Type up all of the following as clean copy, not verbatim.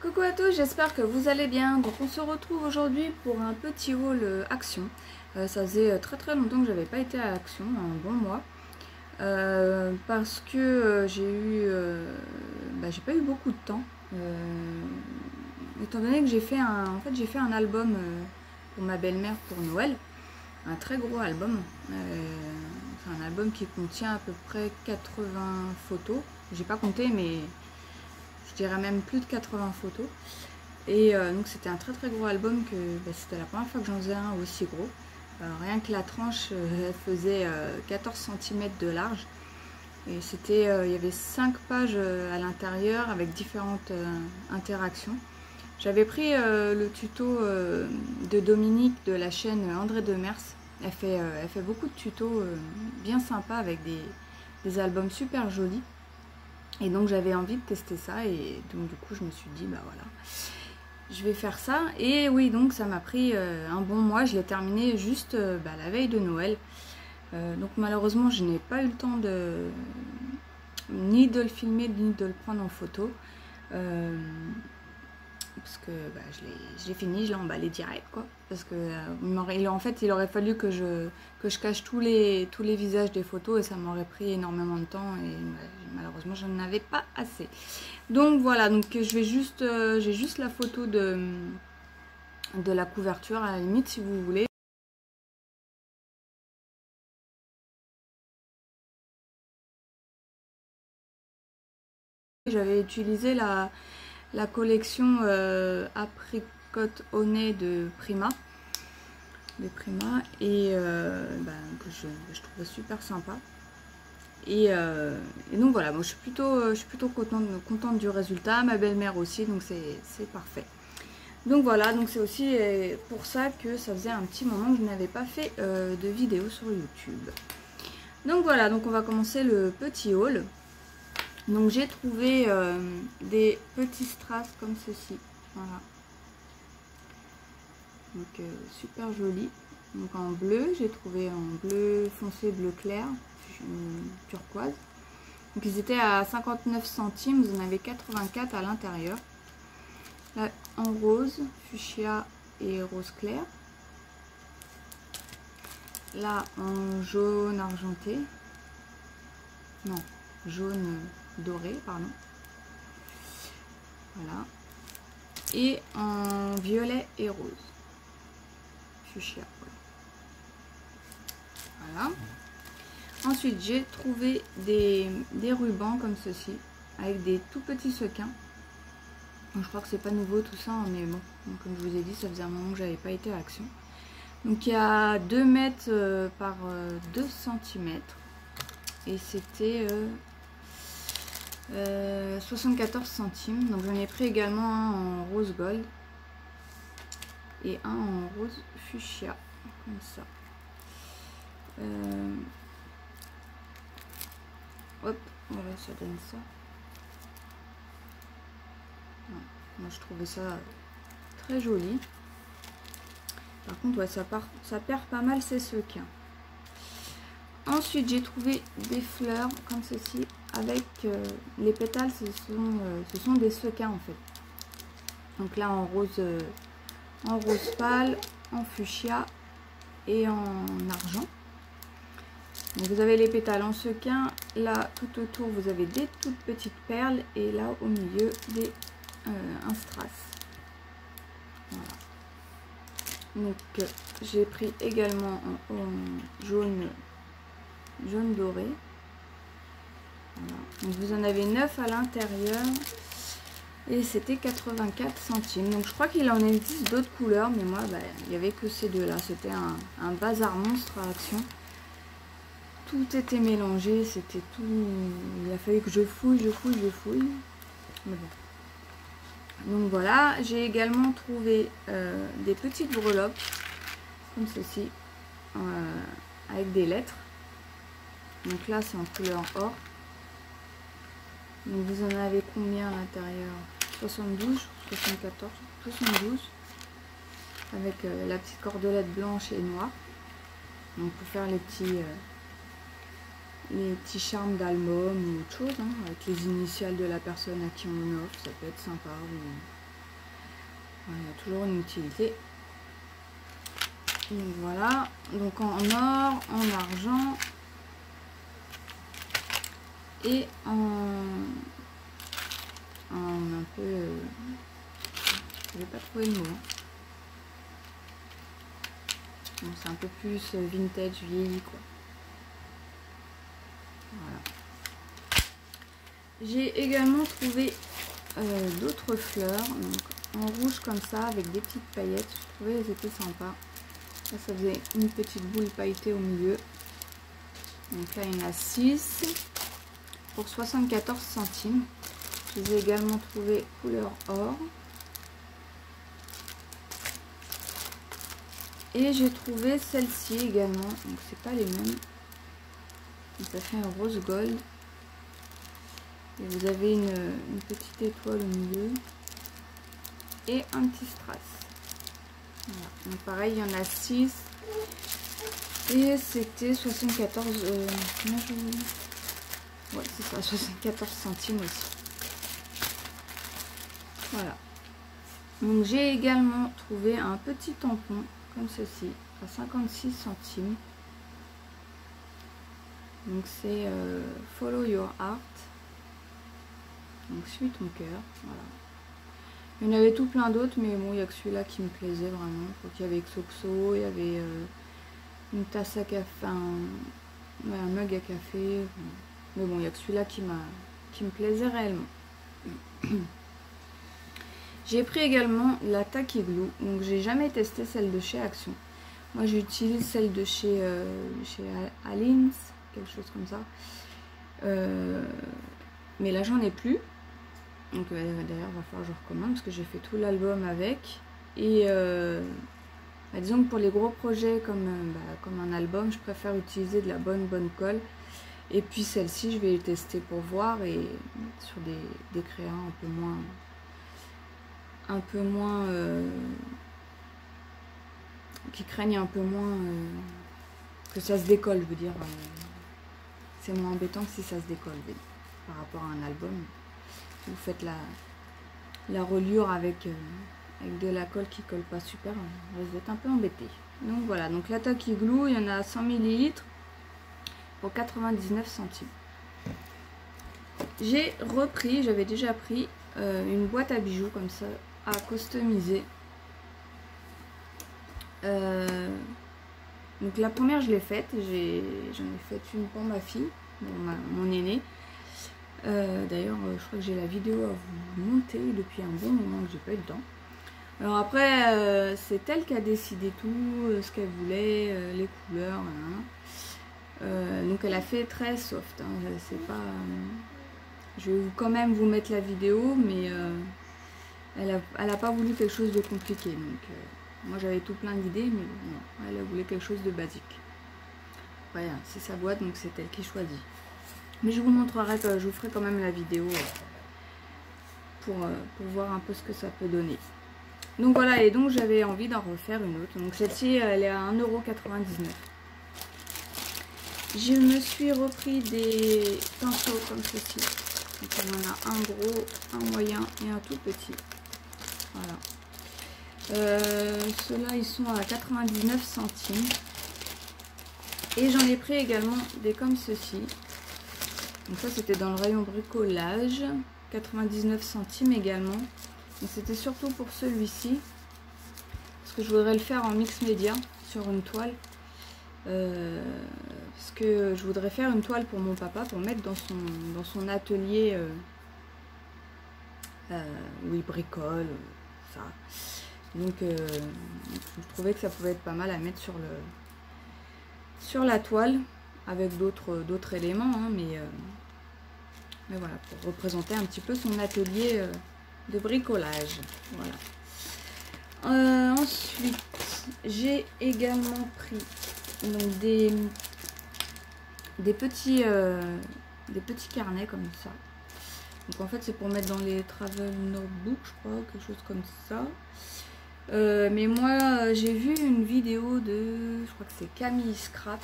Coucou à tous, j'espère que vous allez bien. Donc on se retrouve aujourd'hui pour un petit haul Action. Ça faisait très longtemps que j'avais pas été à Action, un bon mois. Parce que j'ai pas eu beaucoup de temps. Étant donné que j'ai fait un album pour ma belle-mère pour Noël. Un très gros album. C'est un album qui contient à peu près 80 photos. J'ai pas compté, mais je dirais même plus de 80 photos. Et donc c'était un très gros album c'était la première fois que j'en faisais un aussi gros. Rien que la tranche elle faisait 14 cm de large. Et c'était, il y avait 5 pages à l'intérieur avec différentes interactions. J'avais pris le tuto de Dominique de la chaîne André Demers. Elle fait beaucoup de tutos bien sympas avec des albums super jolis. Et donc j'avais envie de tester ça et donc du coup je me suis dit bah voilà, je vais faire ça. Et oui, donc ça m'a pris un bon mois, je l'ai terminé juste la veille de Noël. Donc malheureusement je n'ai pas eu le temps ni de le filmer ni de le prendre en photo. Parce que je l'ai fini, je l'ai emballé direct quoi. Parce que en fait il aurait fallu que je cache tous les visages des photos et ça m'aurait pris énormément de temps et malheureusement je n'en avais pas assez. Donc voilà, donc j'ai juste la photo de la couverture à la limite si vous voulez. J'avais utilisé la collection Apricot au nez de Prima. Et que je trouvais super sympa. Et donc voilà, moi je suis plutôt contente du résultat, ma belle-mère aussi, donc c'est parfait. Donc voilà, donc c'est aussi pour ça que ça faisait un petit moment que je n'avais pas fait de vidéo sur YouTube. Donc voilà, donc on va commencer le petit haul. Donc j'ai trouvé des petits strass comme ceci, voilà. Donc super joli. Donc en bleu, j'ai trouvé en bleu foncé, bleu clair, turquoise. Donc ils étaient à 59 centimes, vous en avez 84 à l'intérieur. Là en rose, fuchsia et rose clair. Là en jaune argenté. Non, jaune doré, pardon. Voilà. Et en violet et rose. Fuchsia. Voilà. Ensuite, j'ai trouvé des rubans comme ceci, avec des tout petits sequins. Donc, je crois que c'est pas nouveau tout ça, mais bon, donc, comme je vous ai dit, ça faisait un moment que j'avais pas été à Action. Donc il y a 2 mètres par 2 cm. Et c'était 74 centimes. Donc j'en ai pris également un en rose gold. Et un en rose fuchsia, comme ça. Hop, voilà, ça donne ça. Moi je trouvais ça très joli. Par contre, ouais, ça perd pas mal ses sequins. Ensuite, j'ai trouvé des fleurs comme ceci avec les pétales, ce sont des sequins en fait. Donc là en rose pâle, en fuchsia et en argent. Donc vous avez les pétales en sequin, là tout autour vous avez des toutes petites perles et là au milieu un strass. Voilà. Donc j'ai pris également en jaune doré. Voilà. Donc vous en avez 9 à l'intérieur et c'était 84 centimes. Donc je crois qu'il en existe d'autres couleurs, mais moi il n'y avait que ces deux là. C'était un bazar monstre à Action. Tout était mélangé, c'était tout. Il a fallu que je fouille. Mais bon. Donc voilà, j'ai également trouvé des petites breloques comme ceci, avec des lettres. Donc là c'est en couleur or. Donc vous en avez combien à l'intérieur? 72, 74, 72. Avec la petite cordelette blanche et noire. Donc pour faire les petits charmes d'album ou autre chose, hein, avec les initiales de la personne à qui on offre, ça peut être sympa. il y a toujours une utilité. Donc voilà, donc en or, en argent et en un peu, je vais pas trouver le mot. Donc c'est un peu plus vintage, vieilli quoi. Voilà. J'ai également trouvé d'autres fleurs, donc en rouge comme ça avec des petites paillettes. Je trouvais qu'elles étaient sympas. Là, ça faisait une petite boule pailletée au milieu. Donc là il y en a 6 pour 74 centimes. Je les ai également trouvées couleur or. Et j'ai trouvé celle-ci également. Donc c'est pas les mêmes. Donc, ça fait un rose gold. Et vous avez une petite étoile au milieu. Et un petit strass. Voilà. Donc pareil, il y en a 6. Et c'était 74. Ouais, c'est ça, 74 centimes aussi. Voilà. Donc j'ai également trouvé un petit tampon comme ceci à 56 centimes. Donc c'est Follow Your Heart. Donc suis ton cœur. Voilà. Il y en avait tout plein d'autres, mais bon, il n'y a que celui-là qui me plaisait vraiment. Donc il y avait Xoxo, il y avait une tasse à café, un mug à café. Mais bon, il n'y a que celui-là qui me plaisait réellement. J'ai pris également la Tacky Glue. Donc j'ai jamais testé celle de chez Action. Moi j'utilise celle de chez Alins, quelque chose comme ça. Mais là j'en ai plus. Donc d'ailleurs il va falloir que je recommande parce que j'ai fait tout l'album avec. Et disons que pour les gros projets comme un album, je préfère utiliser de la bonne colle. Et puis celle-ci je vais les tester pour voir et sur des créas un peu moins qui craignent un peu moins que ça se décolle, je veux dire. C'est moins embêtant que si ça se décolle par rapport à un album. Si vous faites la reliure avec de la colle qui colle pas super, vous êtes un peu embêté. Donc voilà, donc la Tacky Glue, il y en a 100 ml pour 99 centimes. J'ai repris, j'avais déjà pris une boîte à bijoux comme ça à customiser. Donc la première je l'ai faite, j'en ai fait une pour ma fille, mon aînée. D'ailleurs je crois que j'ai la vidéo à vous monter depuis un bon moment que j'ai pas eu le temps. Alors après c'est elle qui a décidé tout, ce qu'elle voulait, les couleurs, donc elle a fait très soft, hein, c'est pas, je vais quand même vous mettre la vidéo, mais elle a pas voulu quelque chose de compliqué, donc moi j'avais tout plein d'idées, mais non, elle a voulu quelque chose de basique. Voilà, c'est sa boîte, donc c'est elle qui choisit. Mais je vous montrerai, je vous ferai quand même la vidéo pour voir un peu ce que ça peut donner. Donc voilà, et donc j'avais envie d'en refaire une autre. Donc celle-ci, elle est à 1,99 €. Je me suis repris des pinceaux comme ceci. Donc on en a un gros, un moyen et un tout petit. Voilà. Ceux-là, ils sont à 99 centimes. Et j'en ai pris également des comme ceci. Donc ça, c'était dans le rayon bricolage. 99 centimes également. C'était surtout pour celui-ci. Parce que je voudrais le faire en mix média sur une toile. Parce que je voudrais faire une toile pour mon papa, pour mettre dans son atelier où il bricole, ça. Donc je trouvais que ça pouvait être pas mal à mettre sur la toile avec d'autres éléments, hein, mais voilà, pour représenter un petit peu son atelier de bricolage. Voilà. Ensuite, j'ai également pris donc des petits carnets comme ça. Donc en fait c'est pour mettre dans les travel notebooks, je crois, quelque chose comme ça. Mais moi j'ai vu une vidéo de, je crois que c'est Camille Scrap,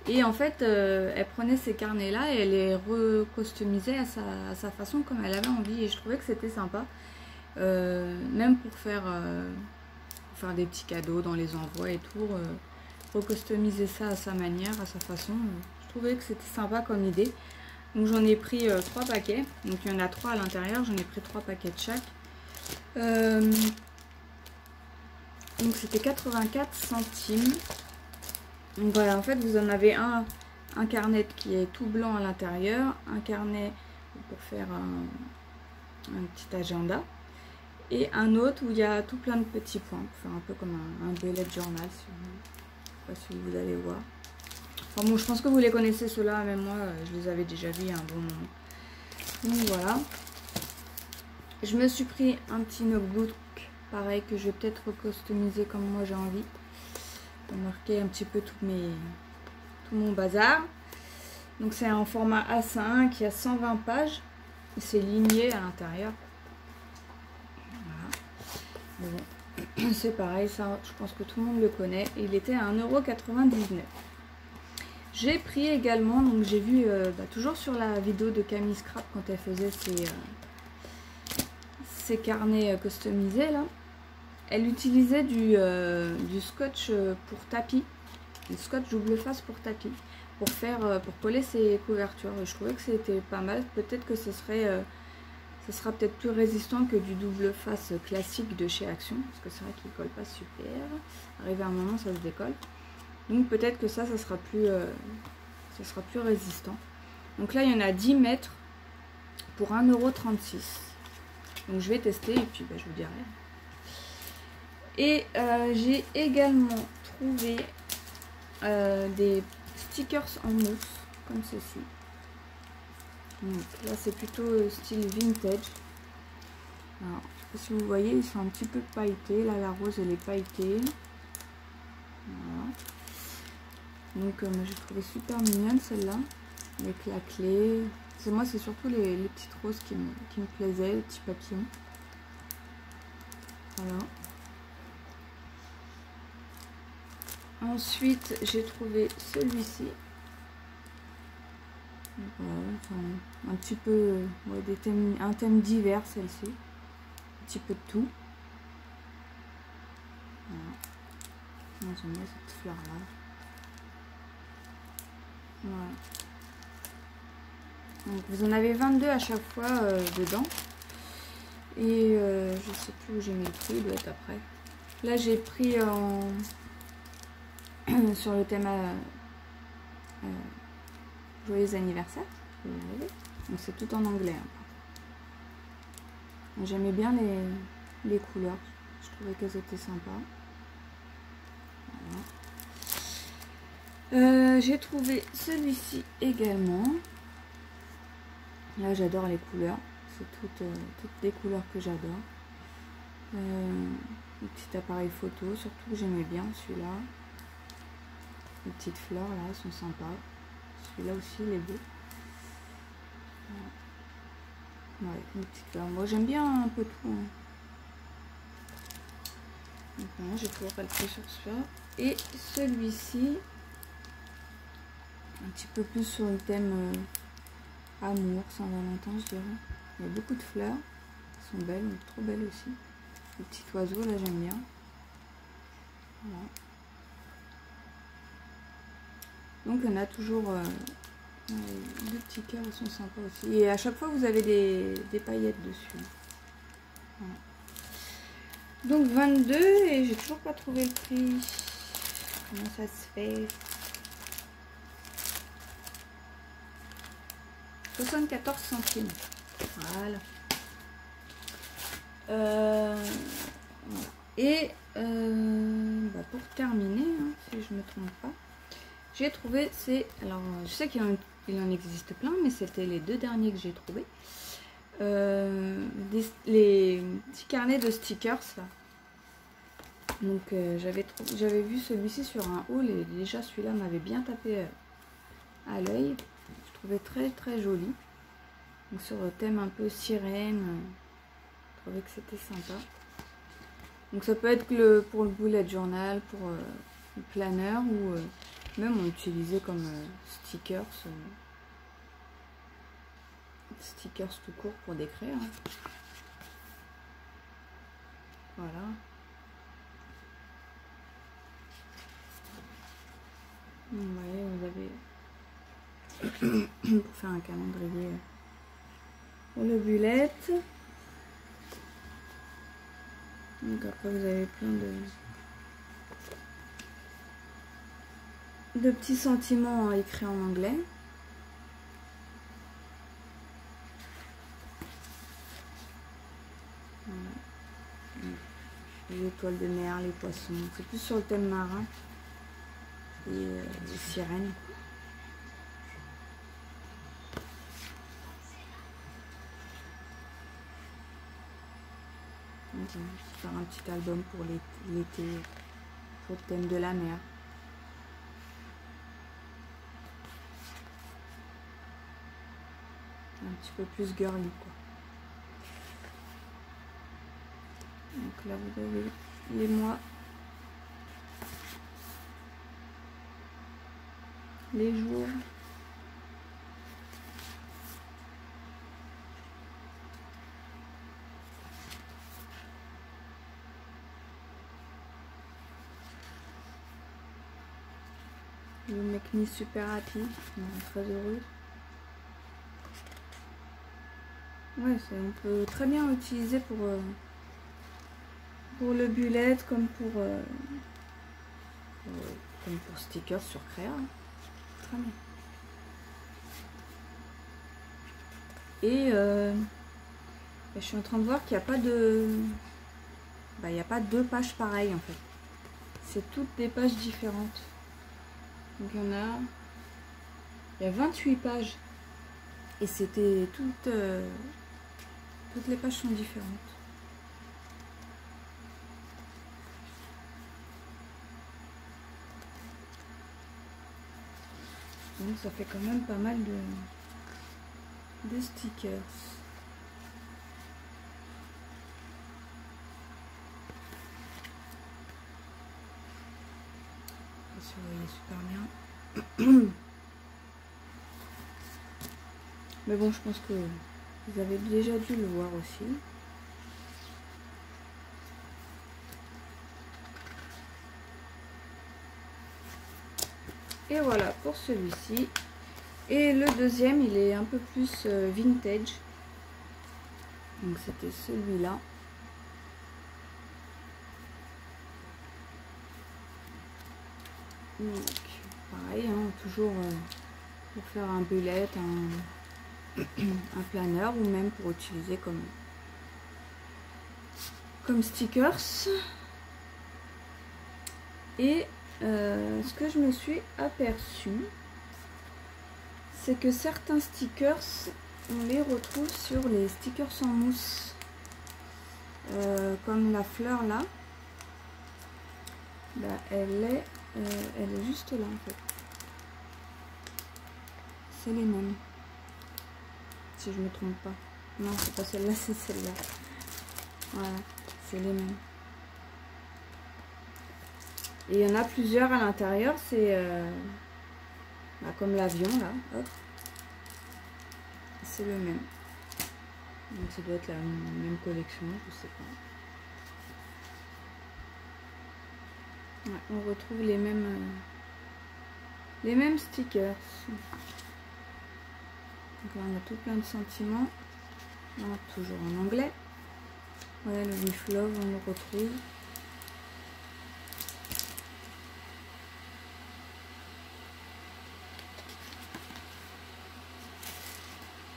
et en fait elle prenait ces carnets là et elle les recustomisait à sa façon comme elle avait envie, et je trouvais que c'était sympa. même pour faire des petits cadeaux dans les envois et tout, recustomiser ça à sa manière, à sa façon. Je trouvais que c'était sympa comme idée. Donc j'en ai pris 3 paquets, donc il y en a 3 à l'intérieur, j'en ai pris 3 paquets de chaque. Donc c'était 84 centimes. Donc voilà, en fait vous en avez un carnet qui est tout blanc à l'intérieur, un carnet pour faire un petit agenda, et un autre où il y a tout plein de petits points, pour faire un peu comme un bullet journal, si vous, je sais pas si vous allez voir. Enfin bon, je pense que vous les connaissez ceux-là, même moi je les avais déjà vus il y a un bon moment. Donc voilà. Je me suis pris un petit notebook, pareil, que je vais peut-être customiser comme moi j'ai envie. Pour marquer un petit peu tout mon bazar. Donc c'est en format A5, il y a 120 pages. C'est ligné à l'intérieur. Voilà. Bon, c'est pareil, ça je pense que tout le monde le connaît. Il était à 1,99 €. J'ai pris également, donc j'ai vu toujours sur la vidéo de Camille Scrap quand elle faisait ses carnets customisés là, elle utilisait du scotch pour tapis, du scotch double face pour tapis, pour coller ses couvertures. Et je trouvais que c'était pas mal. Peut-être que ce sera peut-être plus résistant que du double face classique de chez Action, parce que c'est vrai qu'il colle pas super. Arrivé à un moment, ça se décolle. Donc peut-être que ça sera plus résistant. Donc là, il y en a 10 mètres pour 1,36 €. Donc je vais tester et puis je vous dirai. Et j'ai également trouvé des stickers en mousse, comme ceci. Donc là, c'est plutôt style vintage. Alors, je sais pas si vous voyez, ils sont un petit peu pailletés. Là, la rose, elle est pailletée. Voilà. Donc moi j'ai trouvé super mignonne celle-là, avec la clé. Moi c'est surtout les petites roses qui me plaisaient, les petits papillons. Voilà. Ensuite j'ai trouvé celui-ci. Voilà, un petit peu un thème divers celle-ci. Un petit peu de tout. Voilà. Moi j'aime bien cette fleur là. Voilà. Donc vous en avez 22 à chaque fois dedans. Et je sais plus où j'ai mis le prix, il doit être après. Là j'ai pris sur le thème joyeux anniversaire. Donc c'est tout en anglais. Hein. J'aimais bien les couleurs. Je trouvais qu'elles étaient sympas. Voilà. J'ai trouvé celui-ci également. Là j'adore les couleurs, c'est toutes des couleurs que j'adore. Le petit appareil photo, surtout j'aimais bien celui-là. Les petites fleurs là, elles sont sympas. Celui-là aussi il est beau. Ouais, une petite fleur. Moi j'aime bien un peu tout. Hein. Donc voilà, j'ai toujours pas le prix sur celui-là. Et celui-ci, un petit peu plus sur le thème amour, Saint-Valentin, je dirais. Il y a beaucoup de fleurs. Elles sont belles, trop belles aussi. Le petit oiseau, là, j'aime bien. Voilà. Donc, on a toujours deux petits cœurs, ils sont sympas aussi. Et à chaque fois, vous avez des paillettes dessus. Voilà. Donc, 22, et j'ai toujours pas trouvé le prix. Comment ça se fait ? 74 centimes. Voilà. Et pour terminer, hein, si je me trompe pas, j'ai trouvé alors je sais qu'il en existe plein, mais c'était les deux derniers que j'ai trouvé. Les petits carnets de stickers là. Donc j'avais vu celui-ci sur un haul et déjà celui-là m'avait bien tapé à l'œil. Je trouvais très très joli. Donc sur le thème un peu sirène, je trouvais que c'était sympa. Donc ça peut être pour le bullet journal, pour le planeur ou même on utilisait comme stickers tout court pour décrire. Voilà. Vous voyez, vous avez pour faire un calendrier pour le bullet. Donc après vous avez plein de petits sentiments écrits en anglais. Voilà. Les étoiles de mer, les poissons, c'est plus sur le thème marin et les sirènes. Donc, faire un petit album pour l'été, pour le thème de la mer. Un petit peu plus girly quoi. Donc là vous avez les mois, les jours, le make me super happy, très heureuse. Ouais, on peut très bien l'utiliser pour le bullet comme pour stickers sur Créa. Très bien. Et je suis en train de voir qu'il n'y a pas de... il n'y a pas deux pages pareilles en fait. C'est toutes des pages différentes. Donc il y a 28 pages. Et c'était toutes les pages sont différentes. Donc ça fait quand même pas mal de stickers. Ça vous voyez super bien. Mais bon, je pense que vous avez déjà dû le voir aussi. Et voilà pour celui-ci. Et le deuxième, il est un peu plus vintage. Donc c'était celui-là. Donc pareil, hein, toujours pour faire un bullet, un planeur ou même pour utiliser comme stickers. Et ce que je me suis aperçue, c'est que certains stickers, on les retrouve sur les stickers en mousse, comme la fleur là. Elle est juste là en fait. C'est les mêmes. Si je me trompe pas. Non, c'est pas celle-là, c'est celle-là. Voilà, c'est les mêmes. Et il y en a plusieurs à l'intérieur, c'est comme l'avion là, hop. C'est le même. Donc ça doit être la même collection, je sais pas. Ouais, on retrouve les mêmes stickers. Donc là on a tout plein de sentiments. Là, toujours en anglais. Voilà, le With Love, on le retrouve.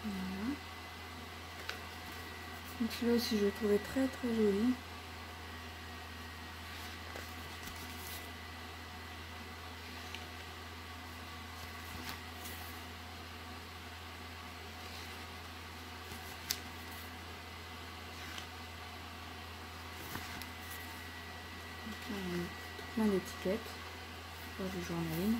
Voilà. Donc celui-là aussi je le trouvais très très joli. Plein d'étiquettes pour du journaling.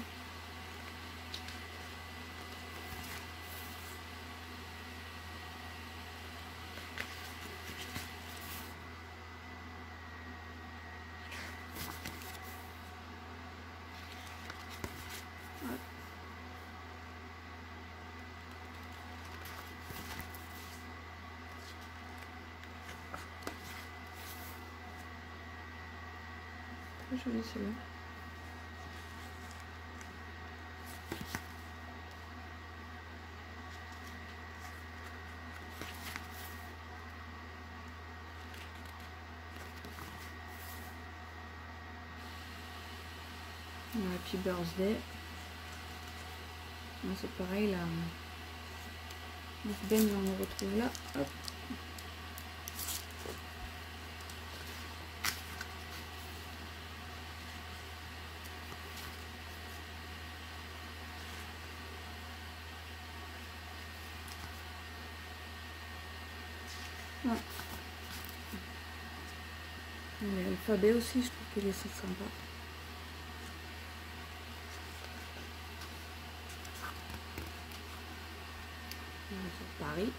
Trop jolie celle-là. Happy birthday. C'est pareil là. Ben, on le retrouve là. Hop. Ouais. L'alphabet aussi, je trouve qu'il est sympa. Sur Paris.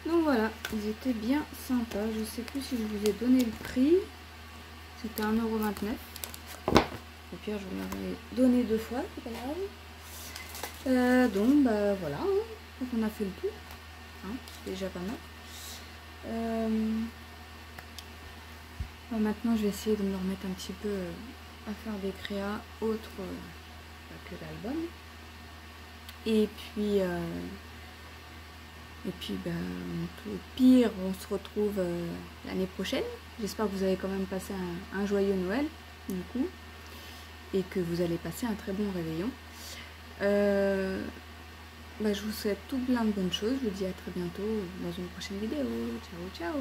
Donc voilà, ils étaient bien sympas. Je sais plus si je vous ai donné le prix. C'était 1,29 €. Au pire, je vous l'avais donné 2 fois, c'est pas grave. Donc bah voilà, hein. Donc on a fait le tout. Hein, c'est déjà pas mal. Bah, maintenant, je vais essayer de me remettre un petit peu à faire des créas autres que l'album. Et puis bah, au pire, on se retrouve l'année prochaine. J'espère que vous avez quand même passé un joyeux Noël, du coup, et que vous allez passer un très bon réveillon. Bah, je vous souhaite tout plein de bonnes choses. Je vous dis à très bientôt dans une prochaine vidéo. Ciao, ciao!